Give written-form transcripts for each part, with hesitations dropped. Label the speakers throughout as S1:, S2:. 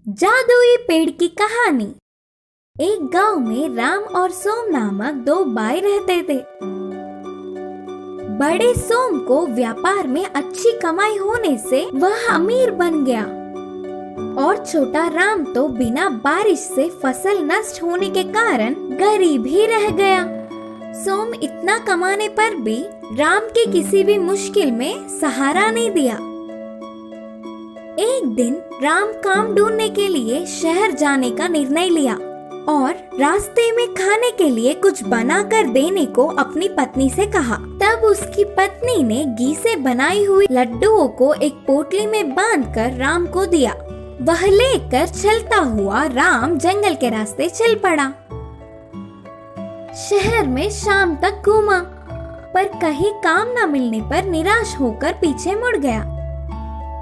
S1: जादुई पेड़ की कहानी। एक गांव में राम और सोम नामक दो भाई रहते थे। बड़े सोम को व्यापार में अच्छी कमाई होने से वह अमीर बन गया और छोटा राम तो बिना बारिश से फसल नष्ट होने के कारण गरीब ही रह गया। सोम इतना कमाने पर भी राम के किसी भी मुश्किल में सहारा नहीं दिया। एक दिन राम काम ढूंढने के लिए शहर जाने का निर्णय लिया और रास्ते में खाने के लिए कुछ बना कर देने को अपनी पत्नी से कहा। तब उसकी पत्नी ने घी से बनाई हुई लड्डुओं को एक पोटली में बांधकर राम को दिया। वह लेकर चलता हुआ राम जंगल के रास्ते चल पड़ा। शहर में शाम तक घूमा, पर कहीं काम न मिलने पर निराश होकर पीछे मुड़ गया।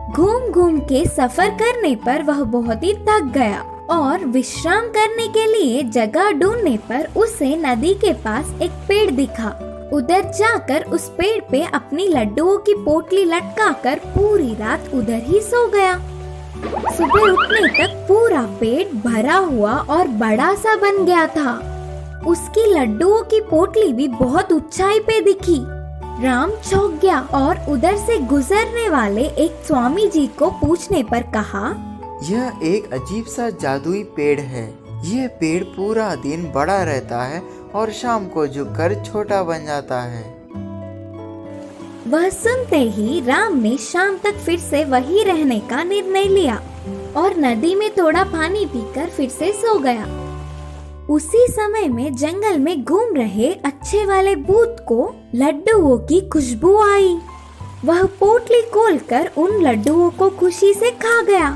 S1: घूम घूम के सफर करने पर वह बहुत ही थक गया और विश्राम करने के लिए जगह ढूंढने पर उसे नदी के पास एक पेड़ दिखा। उधर जाकर उस पेड़ पे अपनी लड्डुओं की पोटली लटकाकर पूरी रात उधर ही सो गया। सुबह उठने तक पूरा पेट भरा हुआ और बड़ा सा बन गया था। उसकी लड्डुओं की पोटली भी बहुत ऊंचाई पे दिखी। राम चौंक गया और उधर से गुजरने वाले एक स्वामी जी को पूछने पर कहा,
S2: यह एक अजीब सा जादुई पेड़ है। यह पेड़ पूरा दिन बड़ा रहता है और शाम को झुककर छोटा बन जाता है।
S1: वह सुनते ही राम ने शाम तक फिर से वही रहने का निर्णय लिया और नदी में थोड़ा पानी पीकर फिर से सो गया। उसी समय में जंगल में घूम रहे अच्छे वाले भूत को लड्डुओं की खुशबू आई। वह पोटली खोलकर उन लड्डुओं को खुशी से खा गया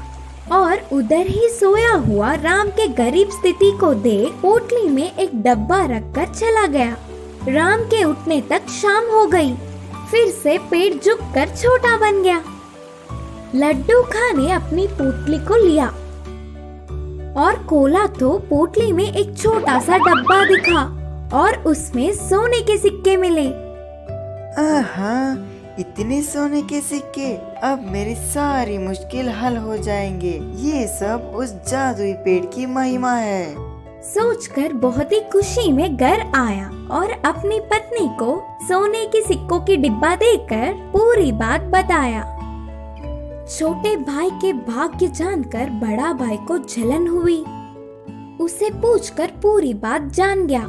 S1: और उधर ही सोया हुआ राम के गरीब स्थिति को देख पोटली में एक डब्बा रखकर चला गया। राम के उठने तक शाम हो गई। फिर से पेट झुककर छोटा बन गया। लड्डू खाने अपनी पोटली को लिया और खोला तो पोटली में एक छोटा सा डब्बा दिखा और उसमें सोने के सिक्के मिले।
S2: आहा, इतने सोने के सिक्के! अब मेरी सारी मुश्किल हल हो जाएंगे। ये सब उस जादुई पेड़ की महिमा है।
S1: सोचकर बहुत ही खुशी में घर आया और अपनी पत्नी को सोने के सिक्कों की डिब्बा देकर पूरी बात बताया। छोटे भाई के भाग्य जानकर बड़ा भाई को जलन हुई। उसे पूछकर पूरी बात जान गया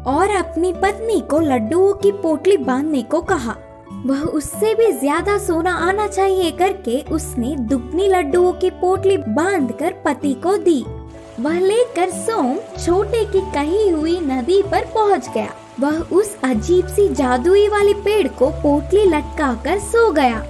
S1: और अपनी पत्नी को लड्डुओं की पोटली बांधने को कहा। वह उससे भी ज्यादा सोना आना चाहिए करके उसने दुगनी लड्डुओं की पोटली बांधकर पति को दी। वह लेकर सोम छोटे की कही हुई नदी पर पहुंच गया। वह उस अजीब सी जादुई वाली पेड़ को पोटली लटकाकर सो गया।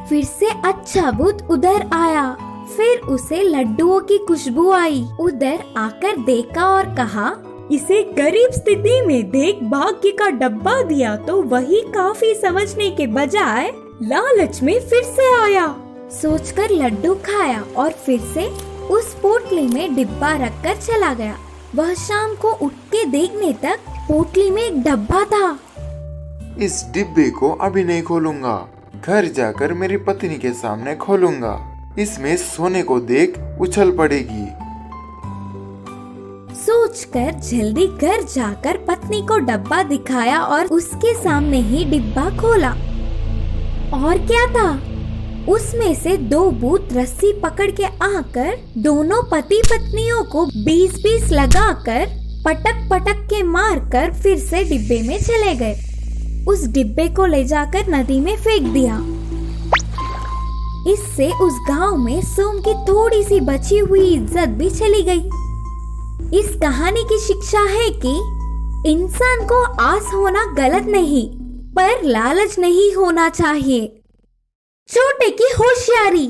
S1: फिर से अच्छा भूत उधर आया। फिर उसे लड्डुओं की खुशबू आई। उधर आकर देखा और कहा, इसे गरीब स्थिति में देख भाग्य का डब्बा दिया तो वही काफी समझने के बजाय लालच में फिर से आया। सोचकर लड्डू खाया और फिर से उस पोटली में डिब्बा रखकर चला गया। वह शाम को उठ के देखने तक पोटली में एक डब्बा था।
S3: इस डिब्बे को अभी नहीं खोलूंगा। घर जाकर मेरी पत्नी के सामने खोलूंगा। इसमें सोने को देख उछल पड़ेगी।
S1: सोचकर जल्दी घर जाकर पत्नी को डब्बा दिखाया और उसके सामने ही डिब्बा खोला। और क्या था? उसमें से दो भूत रस्सी पकड़ के आकर दोनों पति पत्नियों को 20-20 लगाकर पटक पटक के मारकर फिर से डिब्बे में चले गए। उस डिब्बे को ले जाकर नदी में फेंक दिया। इससे उस गांव में सोम की थोड़ी सी बची हुई इज्जत भी चली गई। इस कहानी की शिक्षा है कि इंसान को आस होना गलत नहीं, पर लालच नहीं होना चाहिए। छोटे की होशियारी।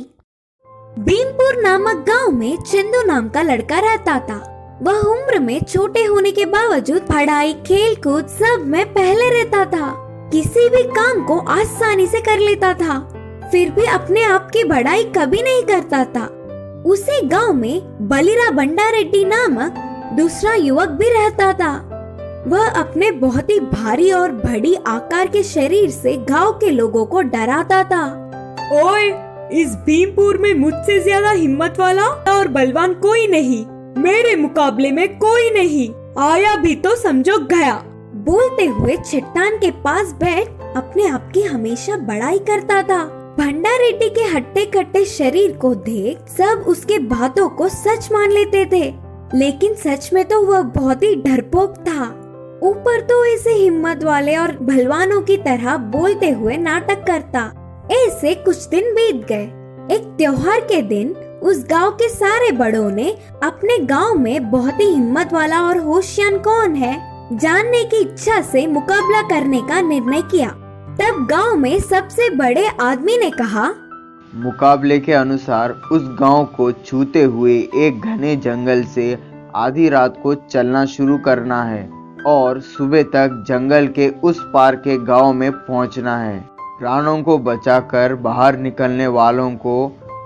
S1: भीमपुर नामक गांव में चंदू नाम का लड़का रहता था। वह उम्र में छोटे होने के बावजूद पढ़ाई खेल कूद सब में पहले रहता था। किसी भी काम को आसानी से कर लेता था, फिर भी अपने आप की बड़ाई कभी नहीं करता था। उसी गांव में बलिरा बंडा रेड्डी नामक दूसरा युवक भी रहता था। वह अपने बहुत ही भारी और बड़ी आकार के शरीर से गांव के लोगों को डराता था।
S4: ओए, इस भीमपुर में मुझसे ज्यादा हिम्मत वाला और बलवान कोई नहीं, मेरे मुकाबले में कोई नहीं, आया भी तो समझो गया।
S1: बोलते हुए चट्टान के पास बैठ अपने आप की हमेशा बड़ाई करता था। भंडारेड्डी के हट्टे कट्टे शरीर को देख सब उसके बातों को सच मान लेते थे, लेकिन सच में तो वह बहुत ही डरपोक था। ऊपर तो ऐसे हिम्मत वाले और भलवानों की तरह बोलते हुए नाटक करता। ऐसे कुछ दिन बीत गए। एक त्योहार के दिन उस गांव के सारे बड़ों ने अपने गांव में बहुत ही हिम्मत वाला और होशियार कौन है जानने की इच्छा से मुकाबला करने का निर्णय किया। तब गांव में सबसे बड़े आदमी ने कहा,
S5: मुकाबले के अनुसार उस गांव को छूते हुए एक घने जंगल से आधी रात को चलना शुरू करना है और सुबह तक जंगल के उस पार के गांव में पहुंचना है। प्राणों को बचाकर बाहर निकलने वालों को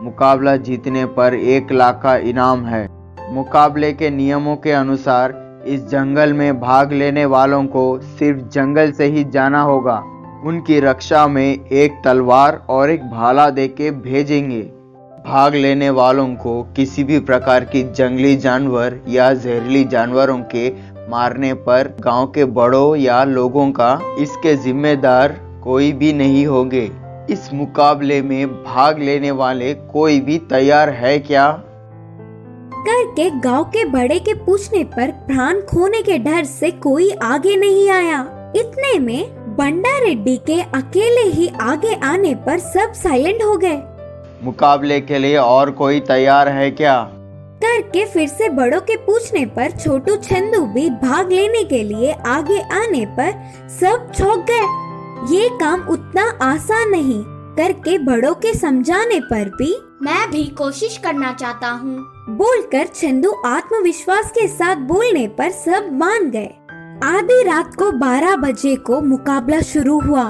S5: मुकाबला जीतने पर 1 लाख का इनाम है। मुकाबले के नियमों के अनुसार इस जंगल में भाग लेने वालों को सिर्फ जंगल से ही जाना होगा। उनकी रक्षा में एक तलवार और एक भाला देके भेजेंगे। भाग लेने वालों को किसी भी प्रकार की जंगली जानवर या जहरीली जानवरों के मारने पर गांव के बड़ों या लोगों का इसके जिम्मेदार कोई भी नहीं होंगे। इस मुकाबले में भाग लेने वाले कोई भी तैयार है क्या?
S1: करके गांव के बड़े के पूछने पर प्राण खोने के डर से कोई आगे नहीं आया। इतने में भंडारेड्डी के अकेले ही आगे आने पर सब साइलेंट हो गए।
S5: मुकाबले के लिए और कोई तैयार है क्या?
S1: करके फिर से बड़ों के पूछने पर छोटू चंदू भी भाग लेने के लिए आगे आने पर सब चौंक गए। ये काम उतना आसान नहीं। करके बड़ों के समझाने पर भी
S6: मैं भी कोशिश करना चाहता हूँ,
S1: बोलकर चंदू आत्मविश्वास के साथ बोलने पर सब मान गए। आधी रात को 12 बजे को मुकाबला शुरू हुआ।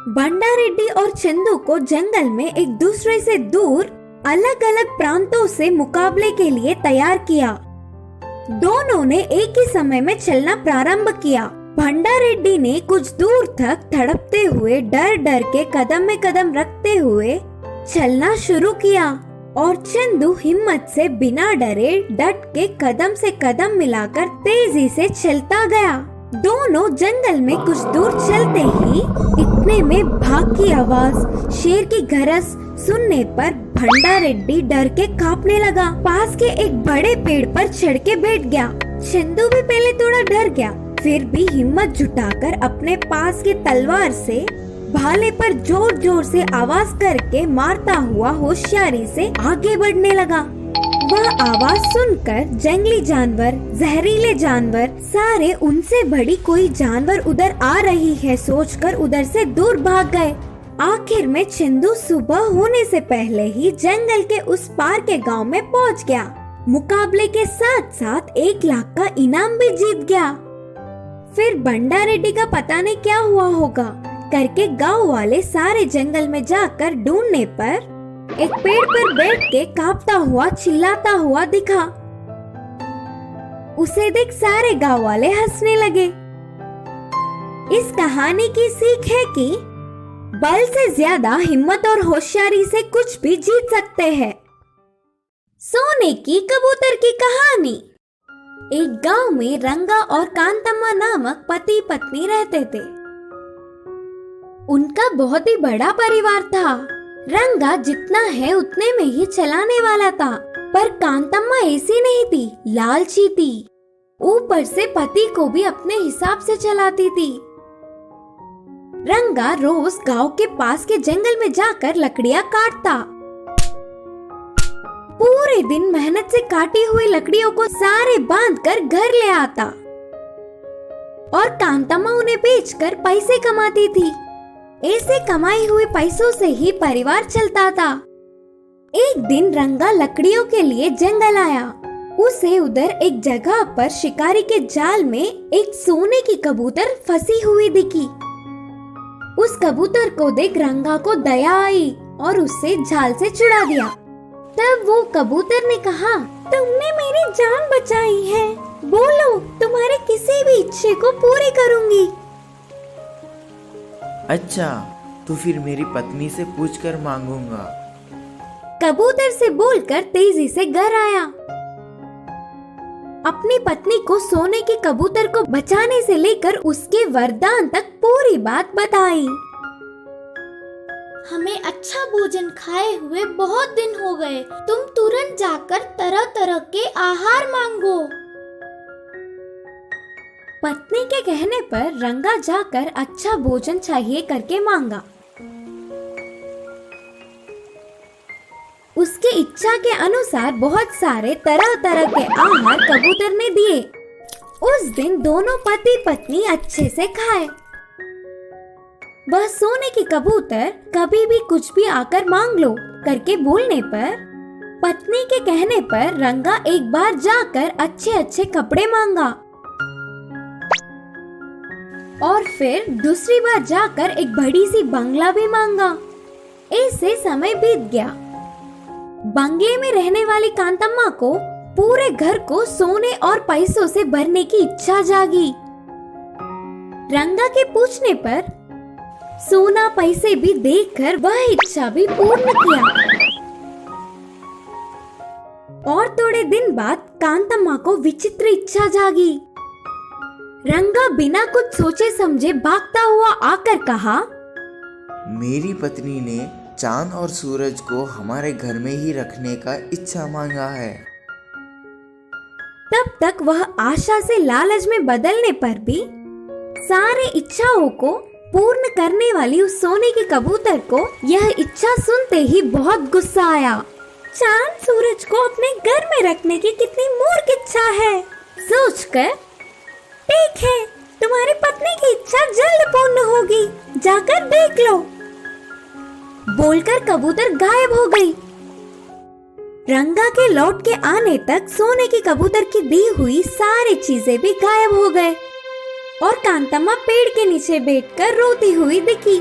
S1: भंडारेड्डी और चंदू को जंगल में एक दूसरे से दूर अलग अलग प्रांतों से मुकाबले के लिए तैयार किया। दोनों ने एक ही समय में चलना प्रारंभ किया। भंडारेड्डी ने कुछ दूर तक तड़पते हुए डर डर के कदम में कदम रखते हुए चलना शुरू किया और चंदू हिम्मत से बिना डरे डट के कदम से कदम मिलाकर तेजी से चलता गया। दोनों जंगल में कुछ दूर चलते ही इतने में भाग की आवाज, शेर की गरज सुनने पर भंडारेड्डी डर के कांपने लगा। पास के एक बड़े पेड़ पर चढ़ के बैठ गया। चंदू भी पहले थोड़ा डर गया, फिर भी हिम्मत जुटाकर अपने पास की तलवार से भाले पर जोर जोर से आवाज करके मारता हुआ होशियारी से आगे बढ़ने लगा। वह आवाज सुनकर जंगली जानवर, जहरीले जानवर सारे उनसे बड़ी कोई जानवर उधर आ रही है सोचकर उधर से दूर भाग गए। आखिर में चंदू सुबह होने से पहले ही जंगल के उस पार के गांव में पहुंच गया। मुकाबले के साथ साथ 1 लाख का इनाम भी जीत गया। फिर भंडारेड्डी का पता नहीं क्या हुआ होगा करके गांव वाले सारे जंगल में जाकर ढूंढने पर एक पेड़ पर बैठ के कांपता हुआ चिल्लाता हुआ दिखा। उसे देख सारे गांव वाले हंसने लगे। इस कहानी की सीख है कि बल से ज्यादा हिम्मत और होशियारी से कुछ भी जीत सकते हैं। सोने की कबूतर की कहानी। एक गांव में रंगा और कांतम्मा नामक पति पत्नी रहते थे। उनका बहुत ही बड़ा परिवार था। रंगा जितना है उतने में ही चलाने वाला था, पर कांतम्मा ऐसी नहीं थी, लालची थी। ऊपर से पति को भी अपने हिसाब से चलाती थी। रंगा रोज गांव के पास के जंगल में जाकर लकड़ियां काटता। पूरे दिन मेहनत से काटी हुई लकड़ियों को सारे बांधकर घर ले आता और कांतम्मा उन्हें बेचकर पैसे कमाती थी। ऐसे कमाई हुए पैसों से ही परिवार चलता था। एक दिन रंगा लकड़ियों के लिए जंगल आया। उसे उधर एक जगह पर शिकारी के जाल में एक सोने की कबूतर फंसी हुई दिखी। उस कबूतर को देख रंगा को दया आई और उसे जाल से छुड़ा दिया। तब वो कबूतर ने कहा, तुमने मेरी जान बचाई है, बोलो तुम्हारे किसी भी इच्छे को पूरी करूंगी।
S2: अच्छा, तो फिर मेरी पत्नी से पूछकर मांगूंगा।
S1: कबूतर से बोलकर तेजी से घर आया। अपनी पत्नी को सोने के कबूतर को बचाने से लेकर उसके वरदान तक पूरी बात बताई।
S6: हमें अच्छा भोजन खाए हुए बहुत दिन हो गए। तुम तुरंत जाकर तरह तरह के आहार मांगो।
S1: पत्नी के कहने पर रंगा जाकर अच्छा भोजन चाहिए करके मांगा। उसकी इच्छा के अनुसार बहुत सारे तरह तरह के आहार कबूतर ने दिए। उस दिन दोनों पति पत्नी अच्छे से खाए। वह सोने की कबूतर कभी भी कुछ भी आकर मांग लो करके बोलने पर पत्नी के कहने पर रंगा एक बार जाकर अच्छे अच्छे कपड़े मांगा और फिर दूसरी बार जाकर एक बड़ी सी बंगला भी मांगा। इससे समय बीत गया। बंगले में रहने वाली कांतम्मा को पूरे घर को सोने और पैसों से भरने की इच्छा जागी। रंगा के पूछने पर सोना पैसे भी देखकर वह इच्छा भी पूर्ण किया। और थोड़े दिन बाद कांतम्मा को विचित्र इच्छा जागी। रंगा बिना कुछ सोचे समझे भागता हुआ आकर कहा,
S2: मेरी पत्नी ने चांद और सूरज को हमारे घर में ही रखने का इच्छा मांगा है।
S1: तब तक वह आशा से लालच में बदलने पर भी सारे इच्छाओं को पूर्ण करने वाली उस सोने के कबूतर को यह इच्छा सुनते ही बहुत गुस्सा आया। चांद सूरज को अपने घर में रखने की कितनी मूर्ख इच्छा है सोचकर, ठीक है तुम्हारी पत्नी की इच्छा जल्द पूर्ण होगी, जाकर देख लो, बोलकर कबूतर गायब हो गई। रंगा के लौट के आने तक सोने के कबूतर की दी हुई सारी चीजें भी गायब हो गए और कांतम्मा पेड़ के नीचे बैठकर रोती हुई दिखी।